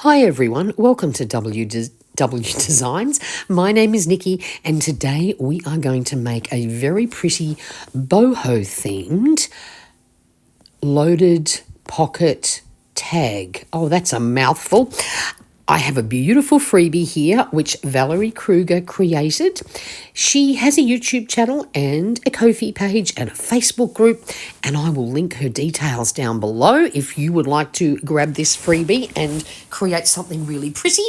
Hi everyone, welcome to W Designs. My name is Nikki and today we are going to make a very pretty boho themed loaded pocket tag. Oh, that's a mouthful. I have a beautiful freebie here, which Valerie Kruger created. She has a YouTube channel and a Ko-fi page and a Facebook group, and I will link her details down below if you would like to grab this freebie and create something really pretty.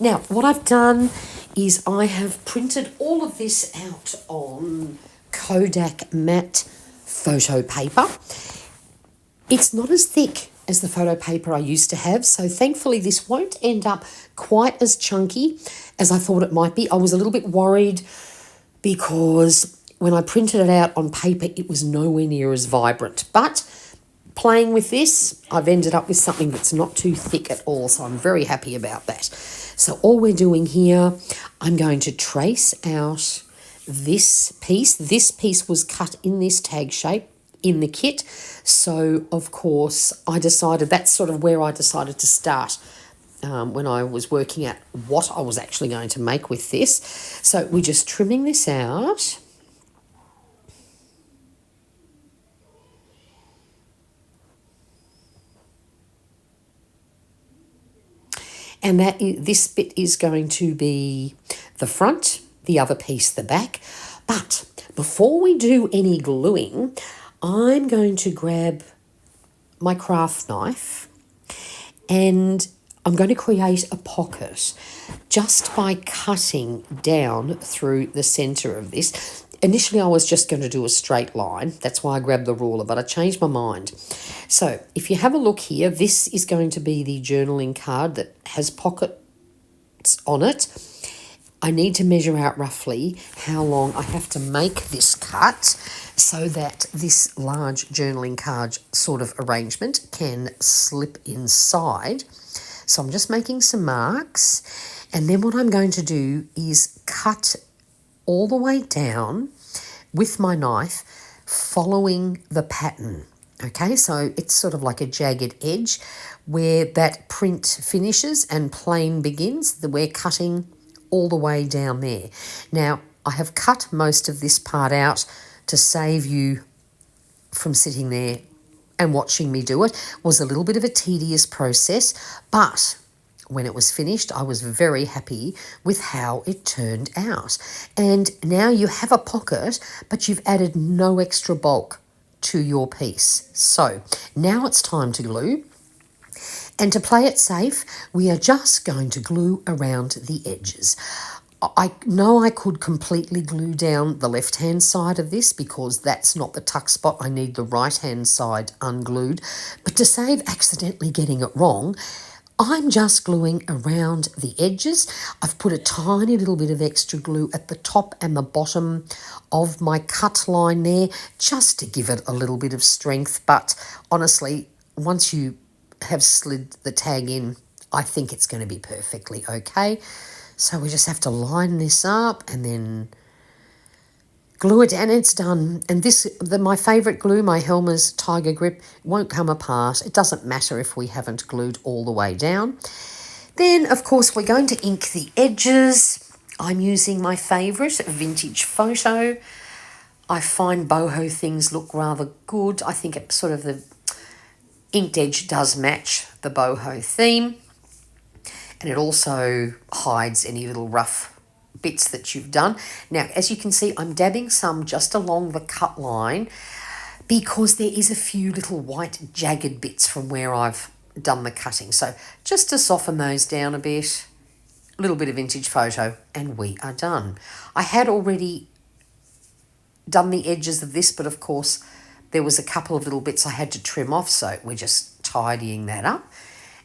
Now, what I've done is I have printed all of this out on Kodak matte photo paper. It's not as thick as the photo paper I used to have, so thankfully this won't end up quite as chunky as I thought it might be. I was a little bit worried because when I printed it out on paper, it was nowhere near as vibrant. But playing with this, I've ended up with something that's not too thick at all, so I'm very happy about that. So all we're doing here, I'm going to trace out this piece. This piece was cut in this tag shape in the kit. So, of course, I decided that's sort of where I decided to start when I was working out what I was actually going to make with this. So we're just trimming this out. And this bit is going to be the front, the other piece, the back. But before we do any gluing, I'm going to grab my craft knife and I'm going to create a pocket just by cutting down through the center of this. Initially, I was just going to do a straight line. That's why I grabbed the ruler, but I changed my mind. So if you have a look here, this is going to be the journaling card that has pockets on it. I need to measure out roughly how long I have to make this cut so that this large journaling card sort of arrangement can slip inside. So I'm just making some marks, and then what I'm going to do is cut all the way down with my knife following the pattern. Okay, so it's sort of like a jagged edge where that print finishes and plain begins. We're cutting all the way down there. Now, I have cut most of this part out to save you from sitting there and watching me do it. It was a little bit of a tedious process, but when it was finished, I was very happy with how it turned out. And now you have a pocket, but you've added no extra bulk to your piece. So now it's time to glue. And to play it safe, we are just going to glue around the edges. I know I could completely glue down the left-hand side of this because that's not the tuck spot. I need the right-hand side unglued. But to save accidentally getting it wrong, I'm just gluing around the edges. I've put a tiny little bit of extra glue at the top and the bottom of my cut line there just to give it a little bit of strength. But honestly, once you have slid the tag in, I think it's going to be perfectly okay. So we just have to line this up and then glue it, and it's done. And my favourite glue, my Helmer's Tiger Grip, won't come apart. It doesn't matter if we haven't glued all the way down. Then, of course, we're going to ink the edges. I'm using my favourite Vintage Photo. I find boho things look rather good. I think it sort of the inked edge does match the boho theme, and it also hides any little rough bits that you've done. Now, as you can see, I'm dabbing some just along the cut line because there is a few little white jagged bits from where I've done the cutting. So just to soften those down a bit, a little bit of Vintage Photo, and we are done. I had already done the edges of this, but of course there was a couple of little bits I had to trim off, so we're just tidying that up.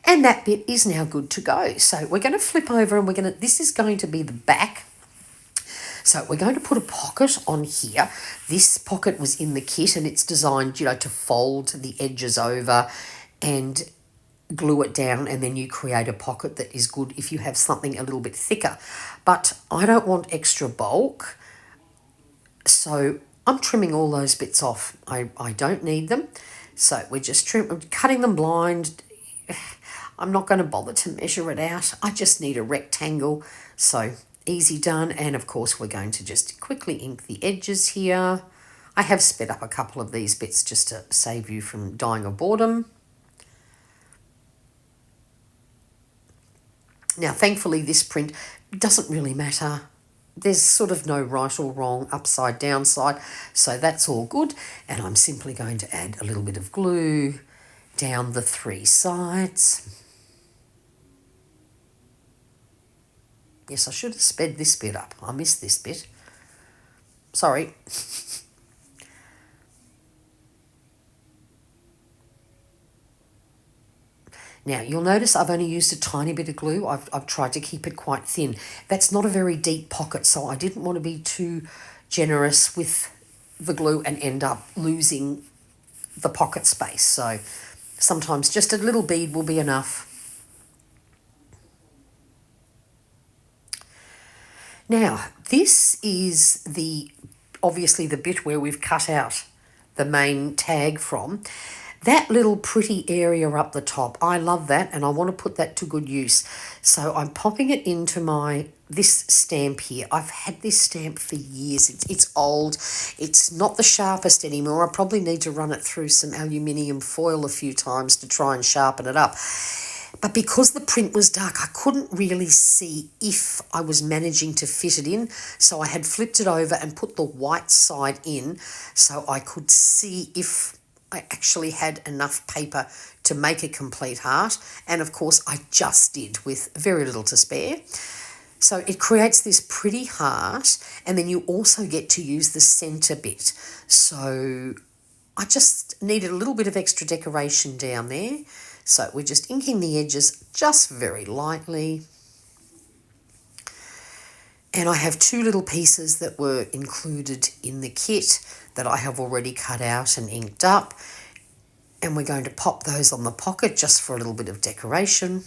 And that bit is now good to go. So we're going to flip over and this is going to be the back. So we're going to put a pocket on here. This pocket was in the kit and it's designed, to fold the edges over and glue it down, and then you create a pocket that is good if you have something a little bit thicker. But I don't want extra bulk, so I'm trimming all those bits off. I don't need them. So we're just cutting them blind. I'm not going to bother to measure it out. I just need a rectangle. So easy done. And of course, we're going to just quickly ink the edges here. I have sped up a couple of these bits just to save you from dying of boredom. Now, thankfully, this print doesn't really matter. There's sort of no right or wrong, upside, downside, so that's all good. And I'm simply going to add a little bit of glue down the 3 sides. Yes, I should have sped this bit up. I missed this bit. Sorry. Now, you'll notice I've only used a tiny bit of glue. I've tried to keep it quite thin. That's not a very deep pocket, so I didn't want to be too generous with the glue and end up losing the pocket space. So sometimes just a little bead will be enough. Now, this is obviously the bit where we've cut out the main tag from. That little pretty area up the top, I love that, and I want to put that to good use. So I'm popping it into this stamp here. I've had this stamp for years. It's old. It's not the sharpest anymore. I probably need to run it through some aluminium foil a few times to try and sharpen it up. But because the print was dark, I couldn't really see if I was managing to fit it in. So I had flipped it over and put the white side in so I could see if I actually had enough paper to make a complete heart. And of course, I just did with very little to spare. So it creates this pretty heart, and then you also get to use the centre bit. So I just needed a little bit of extra decoration down there. So we're just inking the edges just very lightly. And I have 2 little pieces that were included in the kit that I have already cut out and inked up. And we're going to pop those on the pocket just for a little bit of decoration.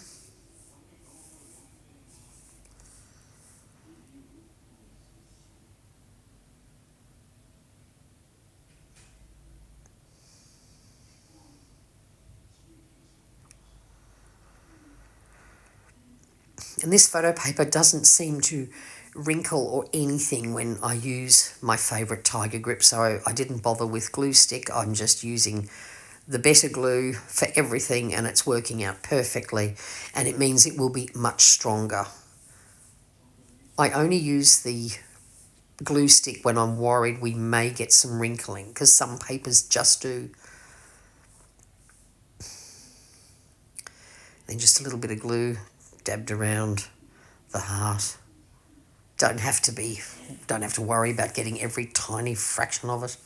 And this photo paper doesn't seem to wrinkle or anything when I use my favourite Tiger Grip, so I didn't bother with glue stick. I'm just using the better glue for everything, and it's working out perfectly, and it means it will be much stronger. I only use the glue stick when I'm worried we may get some wrinkling, because some papers just do. Then just a little bit of glue dabbed around the heart. Don't have to worry about getting every tiny fraction of it.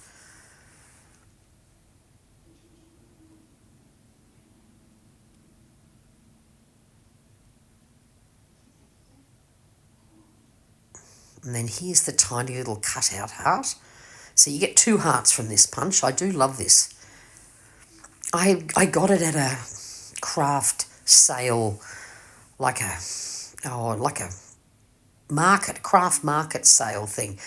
And then here's the tiny little cutout heart. So you get 2 hearts from this punch. I do love this. I got it at a craft sale, like a craft market sale thing.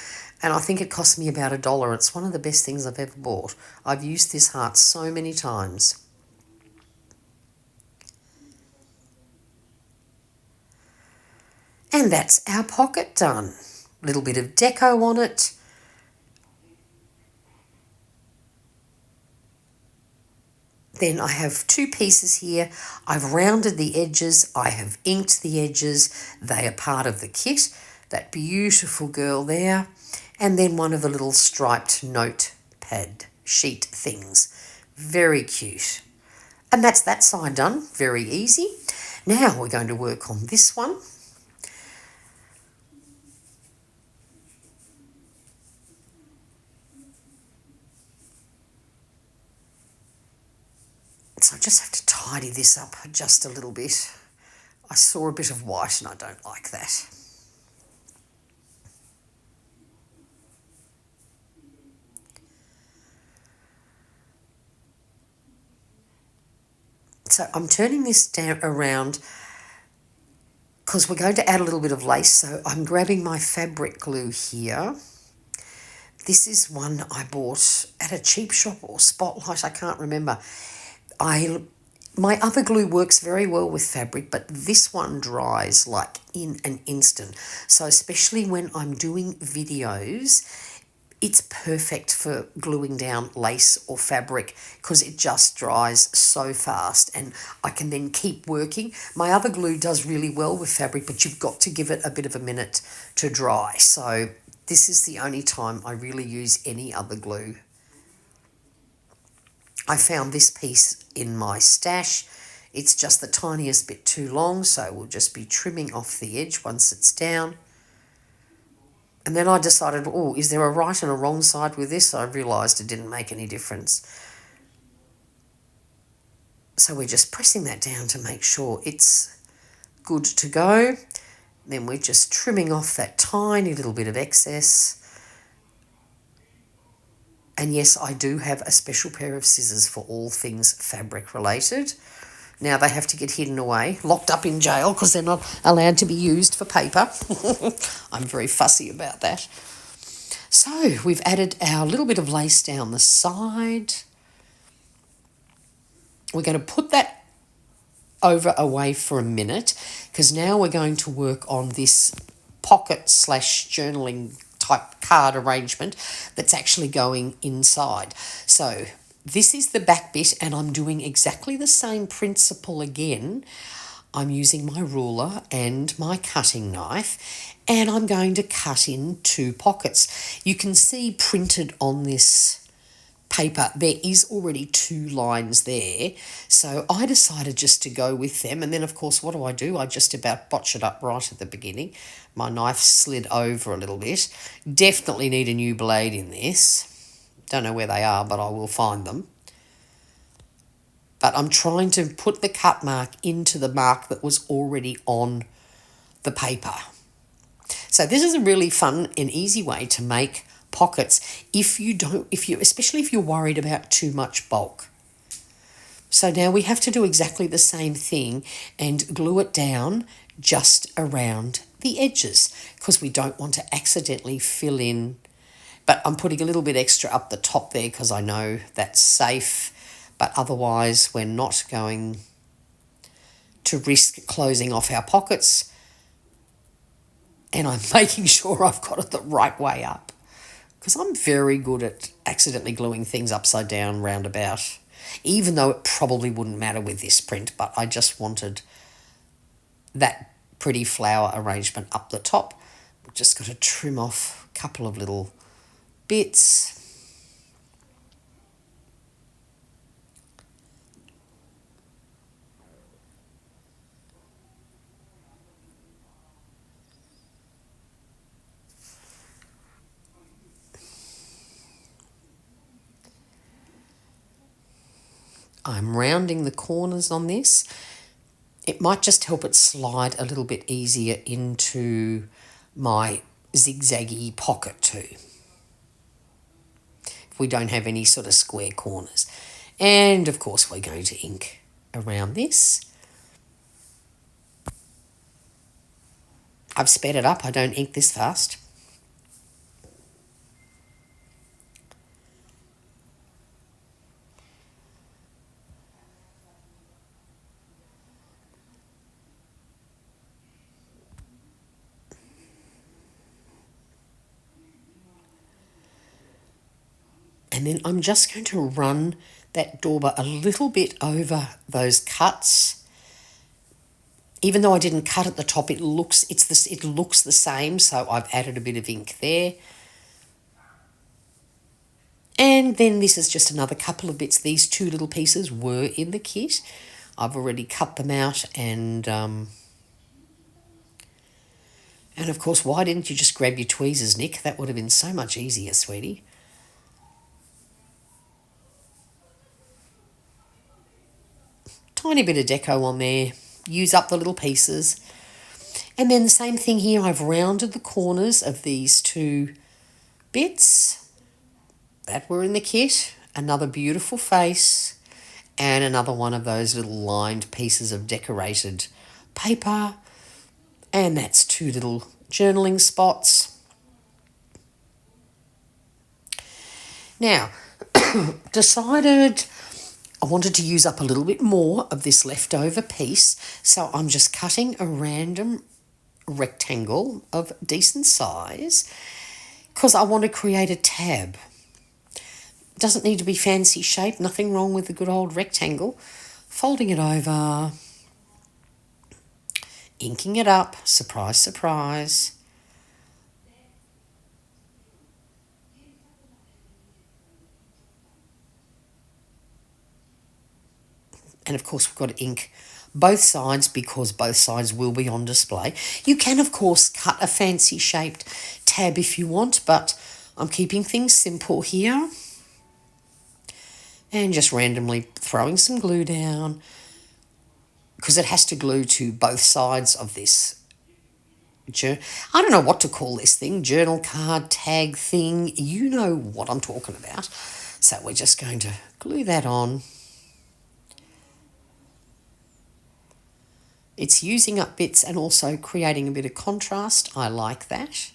And I think it cost me about $1. It's one of the best things I've ever bought. I've used this heart so many times. And that's our pocket done. Little bit of deco on it. Then I have 2 pieces here. I've rounded the edges. I have inked the edges. They are part of the kit. That beautiful girl there. And then one of the little striped notepad sheet things. Very cute. And that's that side done. Very easy. Now we're going to work on this one. So I just have to tidy this up just a little bit. I saw a bit of white and I don't like that. So I'm turning this down around because we're going to add a little bit of lace. So I'm grabbing my fabric glue here. This is one I bought at a cheap shop or Spotlight, I can't remember. I My other glue works very well with fabric, but this one dries like in an instant. So especially when I'm doing videos, it's perfect for gluing down lace or fabric because it just dries so fast and I can then keep working. My other glue does really well with fabric, but you've got to give it a bit of a minute to dry. So this is the only time I really use any other glue. I found this piece in my stash. It's just the tiniest bit too long, so we'll just be trimming off the edge once it's down. And then I decided, oh, is there a right and a wrong side with this? I realised it didn't make any difference. So we're just pressing that down to make sure it's good to go. Then we're just trimming off that tiny little bit of excess. And yes, I do have a special pair of scissors for all things fabric related. Now they have to get hidden away, locked up in jail because they're not allowed to be used for paper. I'm very fussy about that. So we've added our little bit of lace down the side. We're going to put that away for a minute because now we're going to work on this pocket / journaling type card arrangement that's actually going inside. So this is the back bit and I'm doing exactly the same principle again. I'm using my ruler and my cutting knife and I'm going to cut in 2 pockets. You can see printed on this paper there is already 2 lines there, so I decided just to go with them. And then of course what do? I just about botch it up right at the beginning. My knife slid over a little bit. Definitely need a new blade in this. Don't know where they are, but I will find them. But I'm trying to put the cut mark into the mark that was already on the paper. So this is a really fun and easy way to make pockets especially if you're worried about too much bulk. So now we have to do exactly the same thing and glue it down just around the edges because we don't want to accidentally fill in. But I'm putting a little bit extra up the top there because I know that's safe. But otherwise, we're not going to risk closing off our pockets. And I'm making sure I've got it the right way up because I'm very good at accidentally gluing things upside down, roundabout, even though it probably wouldn't matter with this print. But I just wanted that pretty flower arrangement up the top. We've just got to trim off a couple of little bits. I'm rounding the corners on this. It might just help it slide a little bit easier into my zigzaggy pocket too, if we don't have any sort of square corners. And of course we're going to ink around this. I've sped it up, I don't ink this fast. And then I'm just going to run that dauber a little bit over those cuts. Even though I didn't cut at the top, it looks the same, so I've added a bit of ink there. And then this is just another couple of bits. These 2 little pieces were in the kit. I've already cut them out and of course, why didn't you just grab your tweezers, Nick? That would have been so much easier, sweetie. Tiny bit of deco on there. Use up the little pieces. And then the same thing here. I've rounded the corners of these 2 bits that were in the kit. Another beautiful face. And another one of those little lined pieces of decorated paper. And that's 2 little journaling spots. Now, decided I wanted to use up a little bit more of this leftover piece, so I'm just cutting a random rectangle of decent size because I want to create a tab. Doesn't need to be fancy shape, nothing wrong with a good old rectangle. Folding it over, inking it up, surprise, surprise. And of course we've got to ink both sides because both sides will be on display. You can of course cut a fancy shaped tab if you want, but I'm keeping things simple here. And just randomly throwing some glue down because it has to glue to both sides of this. I don't know what to call this thing, journal card, tag thing. You know what I'm talking about. So we're just going to glue that on. It's using up bits and also creating a bit of contrast. I like that.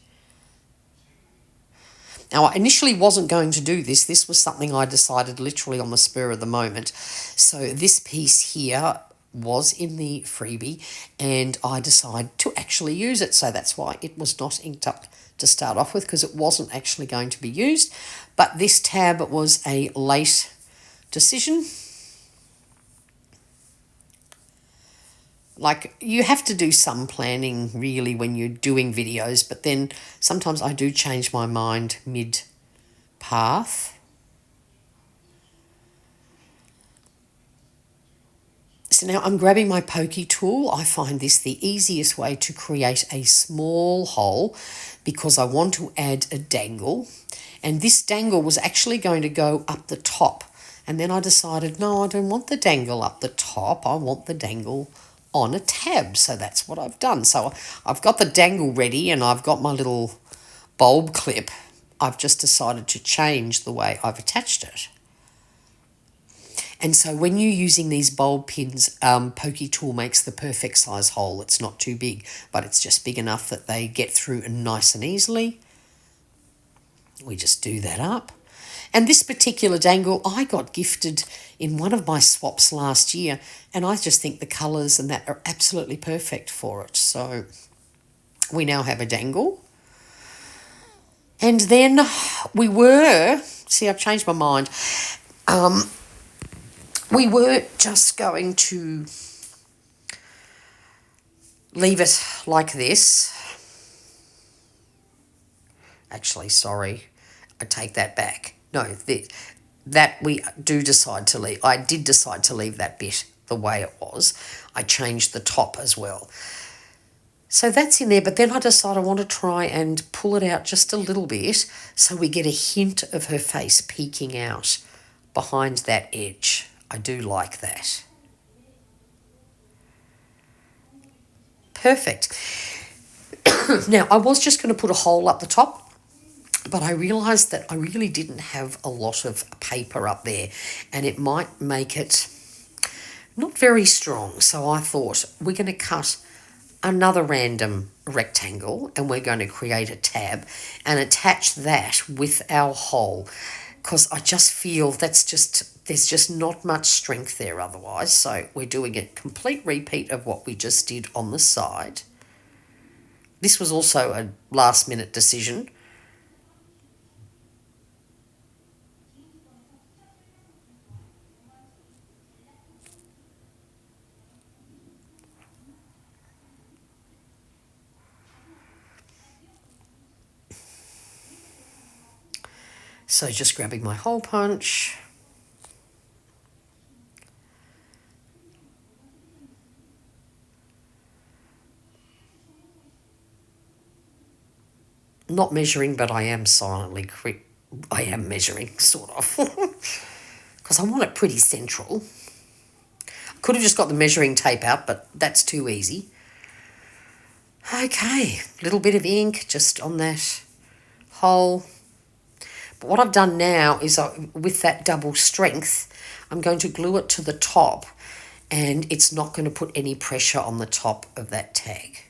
Now, I initially wasn't going to do this. This was something I decided literally on the spur of the moment. So this piece here was in the freebie and I decided to actually use it. So that's why it was not inked up to start off with, because it wasn't actually going to be used. But this tab was a late decision. Like, you have to do some planning really when you're doing videos, but then sometimes I do change my mind mid-path. So now I'm grabbing my pokey tool. I find this the easiest way to create a small hole because I want to add a dangle. And this dangle was actually going to go up the top. And then I decided, no, I don't want the dangle up the top. I want the dangle on a tab. So that's what I've done. So I've got the dangle ready and I've got my little bulb clip. I've just decided to change the way I've attached it. And so when you're using these bulb pins, pokey tool makes the perfect size hole. It's not too big, but it's just big enough that they get through nice and easily. We just do that up. And this particular dangle I got gifted in one of my swaps last year, and I just think the colours and that are absolutely perfect for it. So we now have a dangle. And then we were, see, I've changed my mind. We were just going to leave it like this. Actually, sorry, I take that back. No, that we do decide to leave. I did decide to leave that bit the way it was. I changed the top as well. So that's in there, but then I decided I want to try and pull it out just a little bit so we get a hint of her face peeking out behind that edge. I do like that. Perfect. Now, I was just going to put a hole up the top, but I realised that I really didn't have a lot of paper up there and it might make it not very strong. So I thought we're going to cut another random rectangle and we're going to create a tab and attach that with our hole, because I just feel there's just not much strength there otherwise. So we're doing a complete repeat of what we just did on the side. This was also a last minute decision. So just grabbing my hole punch. Not measuring, but I am I am measuring, sort of. Because I want it pretty central. I could have just got the measuring tape out, but that's too easy. Okay, little bit of ink just on that hole. But what I've done now is with that double strength, I'm going to glue it to the top and it's not going to put any pressure on the top of that tag.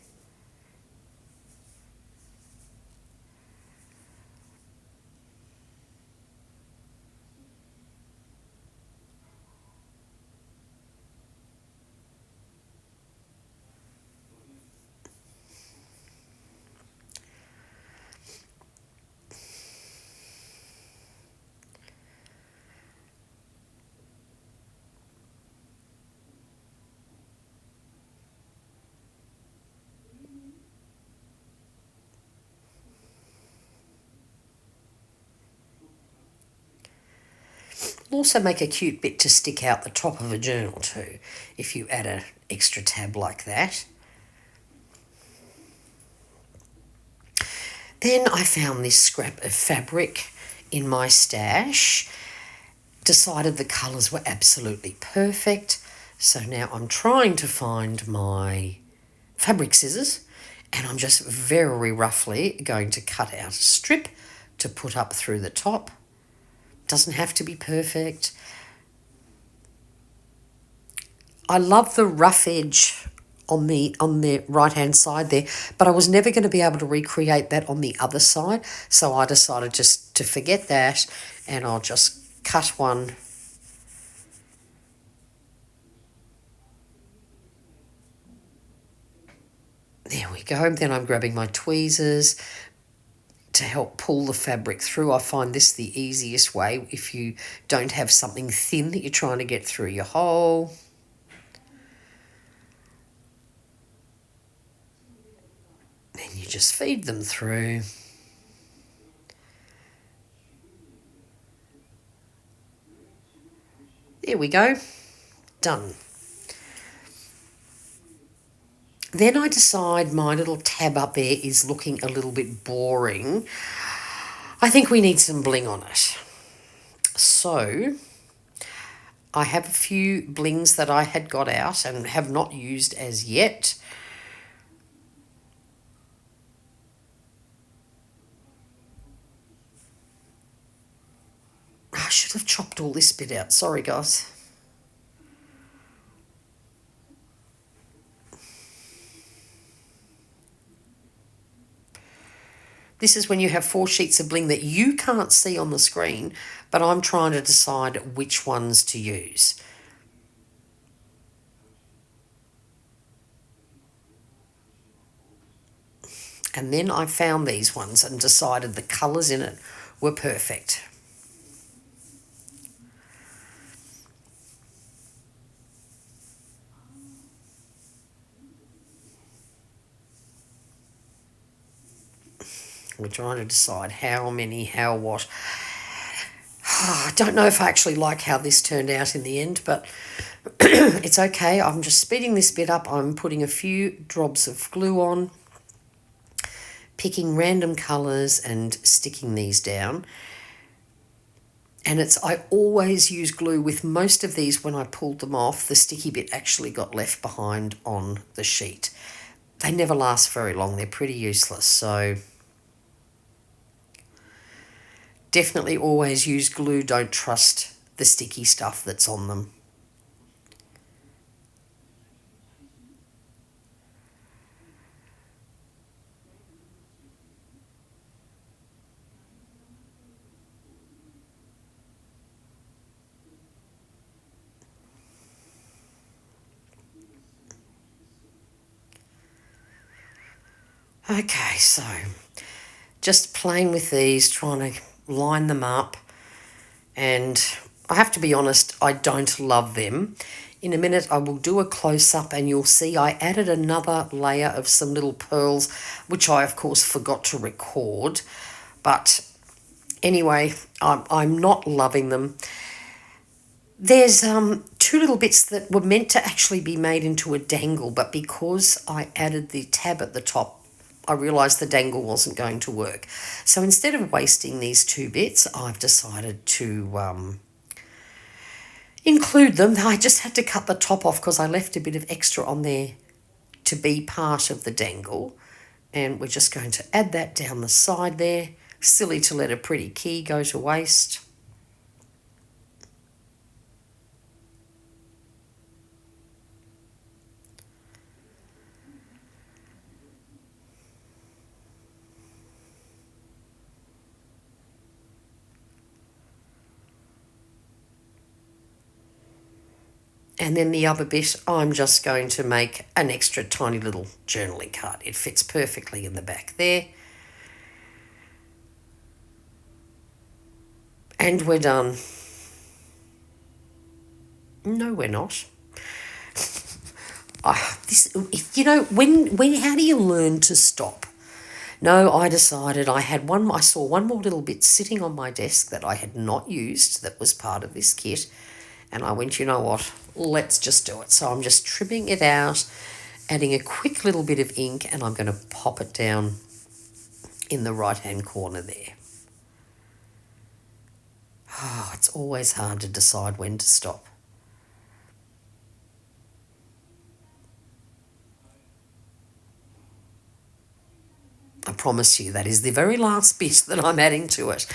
It'll also make a cute bit to stick out the top of a journal too, if you add an extra tab like that. Then I found this scrap of fabric in my stash, decided the colours were absolutely perfect. So now I'm trying to find my fabric scissors, and I'm just very roughly going to cut out a strip to put up through the top. Doesn't have to be perfect. I love the rough edge on the right hand side there, but I was never going to be able to recreate that on the other side, so I decided just to forget that, and I'll just cut one. There we go. Then I'm grabbing my tweezers to help pull the fabric through. I find this the easiest way if you don't have something thin that you're trying to get through your hole. Then you just feed them through. There we go. Done. Then I decide my little tab up there is looking a little bit boring. I think we need some bling on it. So I have a few blings that I had got out and have not used as yet. I should have chopped all this bit out. Sorry, guys. This is when you have 4 sheets of bling that you can't see on the screen, but I'm trying to decide which ones to use. And then I found these ones and decided the colours in it were perfect. We're trying to decide how many, how what. I don't know if I actually like how this turned out in the end, but it's okay. I'm just speeding this bit up. I'm putting a few drops of glue on, picking random colours and sticking these down. And I always use glue with most of these. When I pulled them off, the sticky bit actually got left behind on the sheet. They never last very long. They're pretty useless, so definitely always use glue. Don't trust the sticky stuff that's on them. Okay, so just playing with these, trying to line them up, and I have to be honest, I don't love them. In a minute I will do a close-up and you'll see I added another layer of some little pearls, which I of course forgot to record, but anyway, I'm not loving them. There's 2 little bits that were meant to actually be made into a dangle, but because I added the tab at the top, I realised the dangle wasn't going to work. So instead of wasting these 2 bits, I've decided to include them. I just had to cut the top off because I left a bit of extra on there to be part of the dangle. And we're just going to add that down the side there. Silly to let a pretty key go to waste. And then the other bit, I'm just going to make an extra tiny little journaling card. It fits perfectly in the back there. And we're done. No, we're not. How do you learn to stop? No, I decided I saw one more little bit sitting on my desk that I had not used that was part of this kit. And I went, you know what, let's just do it. So I'm just trimming it out, adding a quick little bit of ink, and I'm going to pop it down in the right-hand corner there. Oh, it's always hard to decide when to stop. I promise you that is the very last bit that I'm adding to it.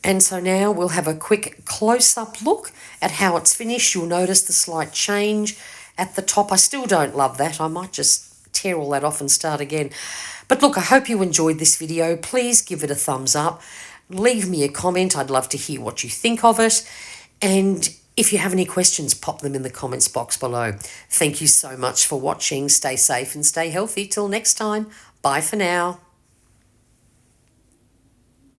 And so now we'll have a quick close-up look at how it's finished. You'll notice the slight change at the top. I still don't love that. I might just tear all that off and start again. But look, I hope you enjoyed this video. Please give it a thumbs up. Leave me a comment. I'd love to hear what you think of it. And if you have any questions, pop them in the comments box below. Thank you so much for watching. Stay safe and stay healthy. Till next time. Bye for now.